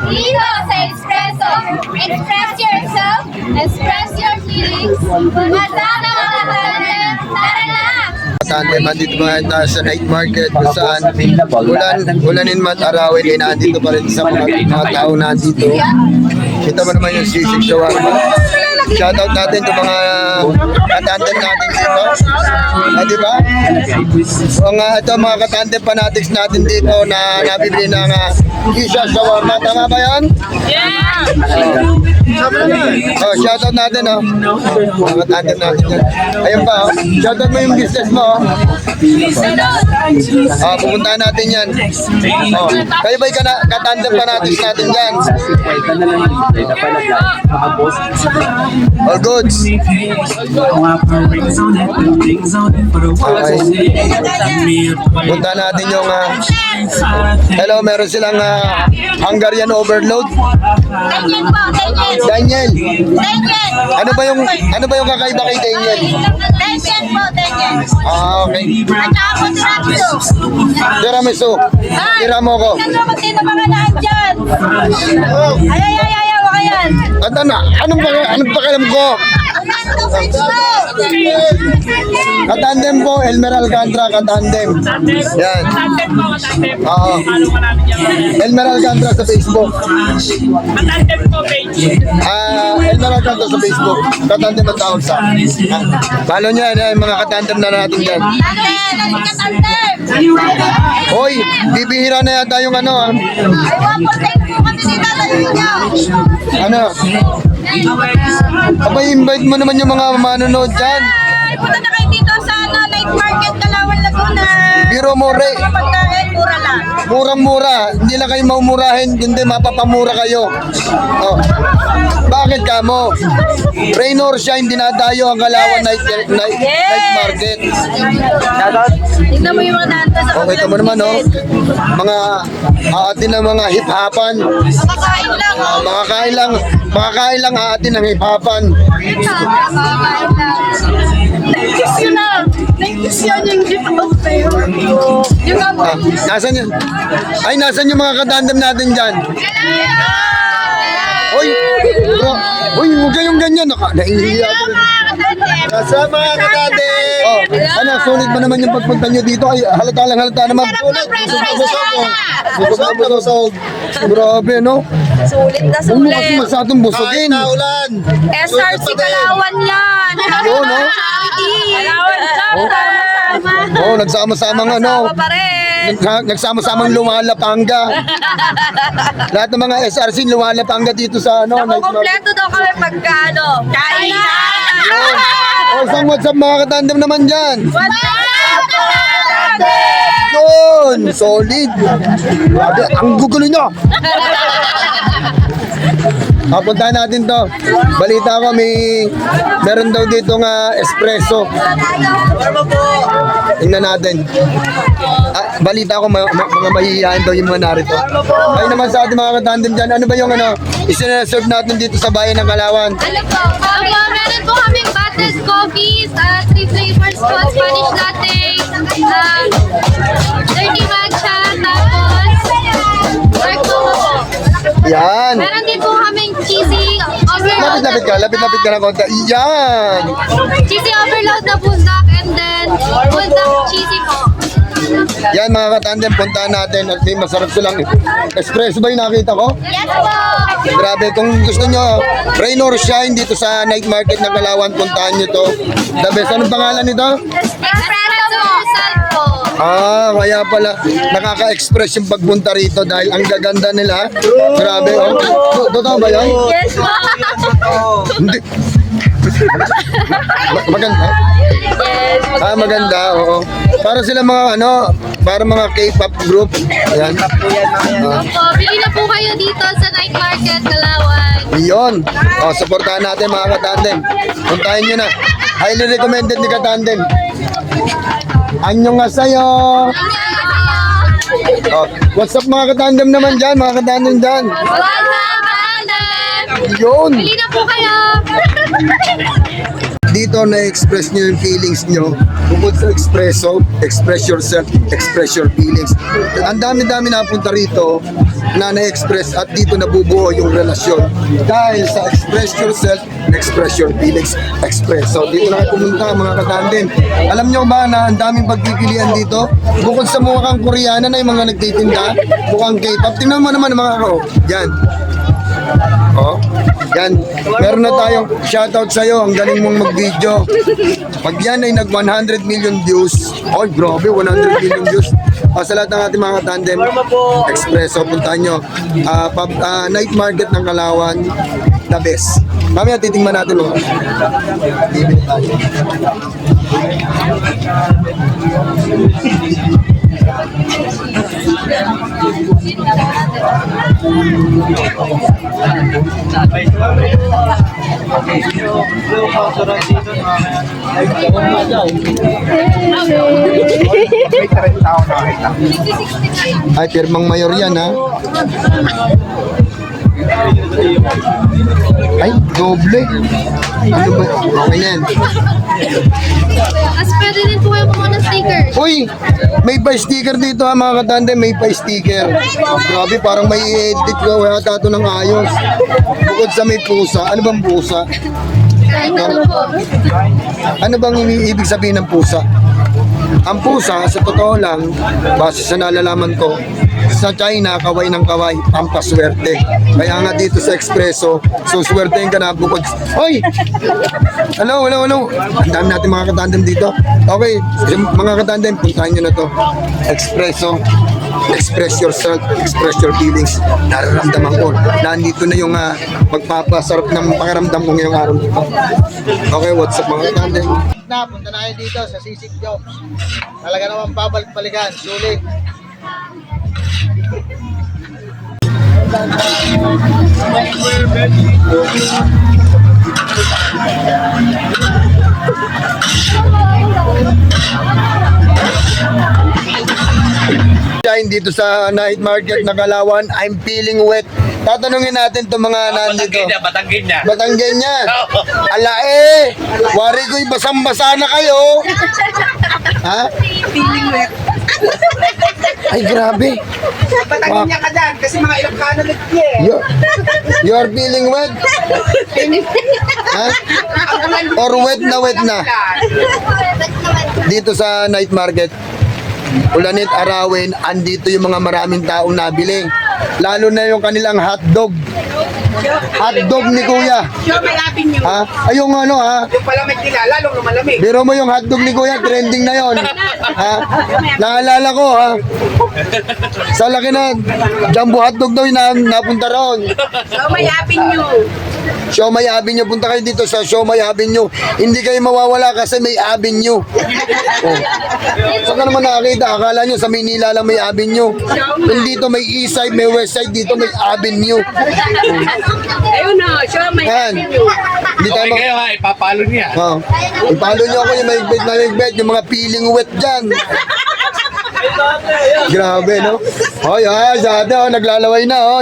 Dito sa Espresso. Express yourself, express your feelings. Masama mga tandem, tara na! Tandem, andito mga tayo sa night market kung saan ulanin man arawin ay nandito pa rin sa mga tao nandito. Kita mo naman yung sisig shawarma. Shoutout natin sa mga katandem natin dito. Di ba? Ito mga katandem fanatics natin dito na nabibili ng Isha shawarma. Tama ba yan? Yeah! Shoutout natin mga katandem natin yan. Ayun pa shoutout mo yung business mo. Pupuntahan natin yan. Kayo ba'y katandem fanatics natin dyan? All goods. Okay. Punta natin yung hello, meron silang Hungarian overload. Daniel po, Daniel. Daniel. Ano ba yung kakaiba kay Daniel? Daniel po, Daniel. Okay. At saka po tiramisu. Tira mo ko. Tignan mo sino mga naan dyan. Ay, waka yan. Anong pakialam ko? Katandem po, Elmer Alcantara, katandem. Yan. Katandem po, katandem. Oo. Follow ko namin yan. Elmer Alcantara sa Facebook. Katandem po, page. Elmer Alcantara sa Facebook. Katandem ang tawag sa. Follow niya, yung mga katandem na natin dyan. Tandem. Hoy, bibihira na yata yung Ay, wapo, thank you kasi sinalayo niya. ano? Abay, invite mo naman yung mga manonood dyan. Ay, punta na kayo dito sa night market, Kalawan, Laguna. Biro mo, Ray. Mga pagkain, mura lang. Murang-mura. Hindi lang kayo maumurahin, hindi mapapamura kayo. Bakit ka mo? Rain or shine, dinadayo ang Kalawan night market. Tignan mo yung mga nanta sa Okay, ito mo naman, mga aatin ng mga hip-hopan. Makakain lang, Makakain lang aatin ng hip-hopan. Makakain lang. Naikis yun na. Naikis yan yung hip-hop na yun. Yung nga Nasaan yun? Ay, nasaan yung mga katandem natin dyan? Hoy, bro. Hoy, huwag kayong ganyan. Naihiya ako. Nasa mga katandem. Sulit ba naman yung pagpunta nyo dito? Ay, halata naman. Busog. Grabe, no? Sulit na Huwag mo kasi masyadong busogin. SRC Kalawan yan. Yun, no? Kalawan sama. Nagsama-samang Sama pa rin. nagsama-samang lumalapanga. Lahat ng mga SRC lumalapanga dito sa night market. Kompleto daw kami pagka kain na. What's up mga katandem naman dyan? What's up? Yun! Solid! Grabe, ang gugulo nyo! Puntahan natin to. Balita ko meron daw dito nga espresso. Tingnan natin. Balita ko mga mahihiyain daw yung mga narito. Ay naman sa ating mga katandem dyan, ano ba yung isinaserve natin dito sa bayan ng Kalawan? Ano po? Meron po kaming buttered coffees, 3 flavors po, Spanish latte, dirty matcha, tapos dark mocha po. Yan. Meron din po kaming cheesy overload. Lapit ka ng konti. Yan. Cheesy overload na bundak and then bundak cheesy po. Yan mga katandem, puntahan natin at may masarap silang espresso ba yung nakita ko? Yes po! Grabe, kung gusto nyo, rain or shine dito sa night market ng Kalawan, puntahan nyo to. The best. Anong pangalan nito? Espresso po. Kaya pala nakaka-express yung pagpunta rito dahil ang gaganda nila. Grabe, totoo ba yan? Yes po! Hindi. Maganda? Yes. Maganda, oo. Para sila mga para mga K-pop group. Ayan. Opo, bili na po kayo dito sa night market, Kalawan. Yun. Supportahan natin mga katandem. Puntahin nyo na. Highly recommended ni katandem. Anyong nga sa'yo. What's up mga katandem naman dyan, mga katandem dyan. Wala na, Kalawan. Yun. Bili na po kayo. dito na-express nyo yung feelings nyo. Bukod sa espresso, express yourself, express your feelings. Ang dami-dami napunta rito na na-express at dito nabubuo yung relasyon. Dahil sa express yourself, express your feelings, express. So dito na kayo pumunta mga katandem. Alam nyo ba na ang daming pagpipilian dito? Bukod sa mukhang Koreana na yung mga nagtitinda, mukhang K-pop. Tingnan mo naman mga karo. Yan. Oh, yan. Meron na tayong shoutout sa'yo. Ang galing mong mag-video. Pag yan ay nag 100 million views. Oh, grabe, 100 million views. Sa lahat ng ating mga tandem, Expresso, puntahan nyo. Night market ng Kalawan, the best. Mamaya titingnan natin mo. Bibili tayo. Ay, pirmang mayor yan, ha? Ay, doble. Ano ba? Okay na yan. As pwede din po yung mga stickers. Uy, may pa-sticker dito ha mga katanda, may pa-sticker. Grabe, parang may i-edit ko yata ito ng ayos. Bukod sa may pusa, ano bang pusa? Ano po? Ano bang ibig sabihin ng pusa? Ang pusa, sa totoo lang, base sa nalalaman ko, sa China, kaway ng kaway, pampaswerte. Kaya nga dito sa Expresso, suswertein ka na bukod. Hoy! Hello. Ang dami natin mga katandem dito. Okay, mga katandem, puntahan nyo na to. Expresso, express yourself, express your feelings. Nararamdaman ko. Nandito na yung magpapasarap ng pakiramdam ko ngayong araw dito. Okay, what's up mga katandem? Punta na kayo dito sa Sisig Jobs. Talaga naman babalik-balikan. Sulit. Dito sa night market na Kalawan, I'm feeling wet. Tatanungin natin itong mga nandito. Batanggen niya. Ala wari ko'y basang-basa na kayo. Ha? Feeling wet. Ay, grabe. Patangin niya ka dyan kasi mga Ilocano nagpye. You're feeling wet? Ha? Or wet na? Dito sa night market, Ulanit, Arawin, andito yung mga maraming taong nabili. Lalo na yung kanilang hotdog. Hotdog ni Kuya. Sure, may apin nyo. Ha? Ay, yung ano ha? Yung palamig nila, lalong lumalamig. Biro mo yung hotdog ni Kuya, trending na yon. Ha? Naalala ko ha? Sa laki na, jumbo hotdog daw yung napunta roon. So, may apin nyo. Siomay Avenue, punta kayo dito sa Siomay Avenue. Hindi kayo mawawala kasi may avenue. Oh. Saan ka naman nakakita? Akala nyo sa Maynila lang may avenue. Hindi dito may east side, may west side, dito may avenue. Ayun na, sure, may Yan. apin nyo. Hindi tayo Okay kayo ha, ipapalo niya. Oh. Ipalo nyo ako yung mahigbit na mahigbit, yung mga feeling wet dyan. Grabe, no? Oh, yan, sabi, oh, naglalaway na, oh.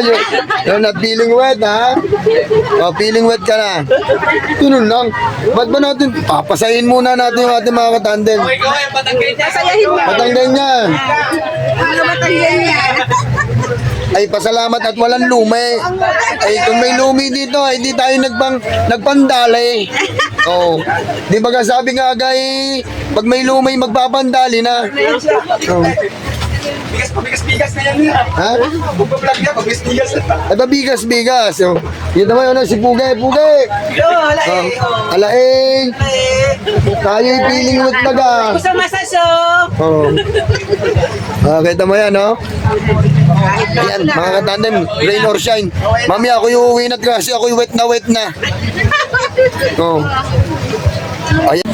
Yung na feeling wet, ha? Oh, feeling wet ka na. Tunun lang. Ba't ba natin, papasahin muna natin yung ating mga katandem. Okay ko kayo, patangkay niya. Sayahin mo. Patanggan niya. Ano matanggan niya? Ay, pasalamat at walang lumi. Ay, kung may lumi dito, ay di tayo nagpandali. Oh. Di ba sabi nga agay, pag may lumi, magpapandali na. Oh. Bigas na yan nila. Ha? Bugbablog niya, bigas na. Ay, bigas. Oh. Yun naman yun, si Pugay. Yo, hala Oh. Alaing. Tayo'y feeling wet na ga. Gusto masaso. Oh. Kita mo yan, no? Ayan, mga katandem, rain or shine. Mami, ako yung uwi na kasi ako yung wet na. Oh. Ayan.